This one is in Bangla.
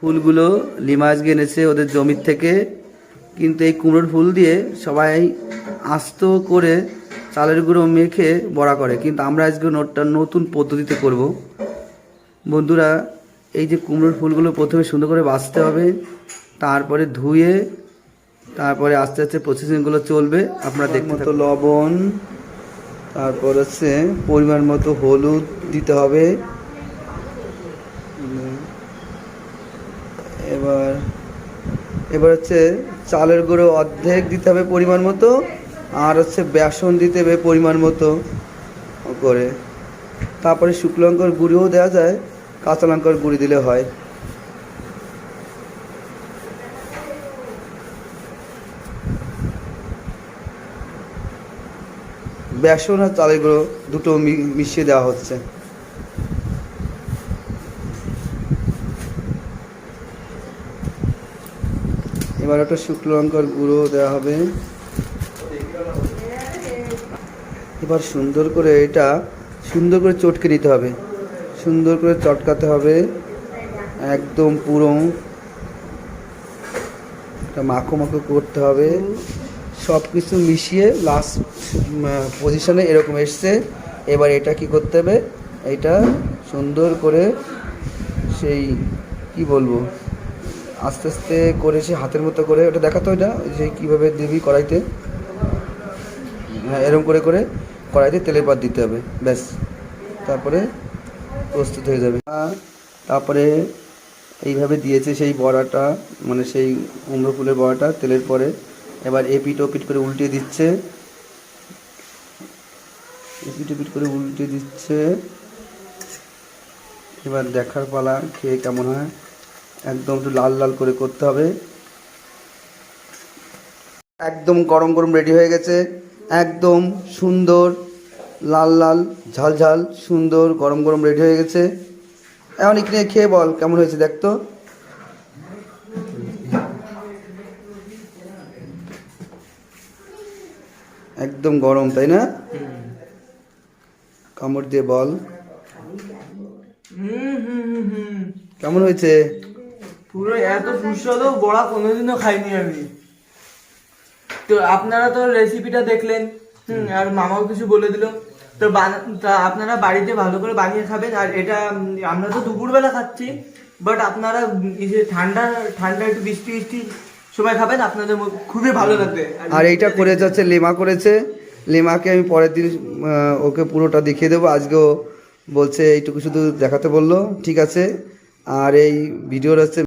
ফুলগুলো লিমা আজকে এনেছে ওদের জমির থেকে, কিন্তু এই কুমড়োর ফুল দিয়ে সবাই আস্ত করে চালের গুঁড়ো মেখে বড়া করে, কিন্তু আমরা আজকে নতুন পদ্ধতিতে করব। বন্ধুরা, এই যে কুমড়োর ফুলগুলো প্রথমে সুন্দর করে বাছতে হবে, তারপরে ধুয়ে তারপরে আস্তে আস্তে প্রসেসিংগুলো চলবে। আপনারা দেখতে মতো লবণ, তারপর হচ্ছে পরিমাণ মতো হলুদ দিতে হবে। এবার হচ্ছে চালের গুঁড়ো অর্ধেক দিতে হবে পরিমাণ মতো, আর হচ্ছে বেসন দিতে হবে পরিমাণ মতো করে। তারপরে শুকনো লঙ্কার গুঁড়িও দেওয়া যায়, কাঁচা লঙ্কার গুঁড়ি দিলে হয়। বেসন আর চালের গুঁড়ো দুটো মিশিয়ে দেওয়া হচ্ছে। এবার একটা শুকনো লঙ্কার গুঁড়ো দেওয়া হবে। এবার সুন্দর করে এটা সুন্দর করে চটকে নিতে হবে, সুন্দর করে চটকাতে হবে, একদম পুরো এটা মাখো মাখো করতে হবে। সব কিছু মিশিয়ে লাস্ট পজিশনে এরকম এসছে। এবার এটা কি করতে হবে, এটা সুন্দর করে সেই কি বলবো আস্তে আস্তে করে সে হাতের মতো করে ওটা দেখাতো, এটা যে কীভাবে দিবি কড়াইতে, হ্যাঁ এরকম করে করে কড়াইতে তেলের পাত দিতে হবে, ব্যাস তারপরে প্রস্তুত হয়ে যাবে। তারপরে এইভাবে দিয়েছে সেই বড়াটা, মানে সেই কুমড়ো ফুলের বড়াটা তেলের পরে। এবার এপিট ওপিট করে উল্টে দিচ্ছে, এপিট ওপিট করে উল্টে দিচ্ছে। এবার দেখার পালা, খেয়ে কেমন হয়। একদম একটু লাল লাল করে করতে হবে। একদম গরম গরম রেডি হয়ে গেছে, একদম সুন্দর লাল লাল ঝাল ঝাল সুন্দর গরম গরম রেডি হয়ে গেছে। এখন এখানে খেয়ে বল কেমন হয়েছে, দেখতো। একদম গরম, তাই না? কামড় দিয়ে বল কেমন হয়েছে। পুরো এত সুস্বাদু বড়া কোনোদিনও খাইনি আমি। তো আপনারা তো রেসিপিটা দেখলেন, আর মামাও কিছু বলে দিল। তো আপনারা বাড়িতে ভালো করে বানিয়ে খাবেন। আর এটা আমরা তো দুপুরবেলা খাচ্ছি, বাট আপনারা এই যে ঠান্ডা ঠান্ডা একটু বৃষ্টি বৃষ্টি সময় খাবেন, আপনাদের খুবই ভালো লাগবে। আর এইটা করে যাচ্ছে লিমা করেছে, লিমাকে আমি পরের দিন ওকে পুরোটা দেখিয়ে দেবো। আজকেও বলছে এইটুকু শুধু দেখাতে বললো, ঠিক আছে। আর এই ভিডিওর হচ্ছে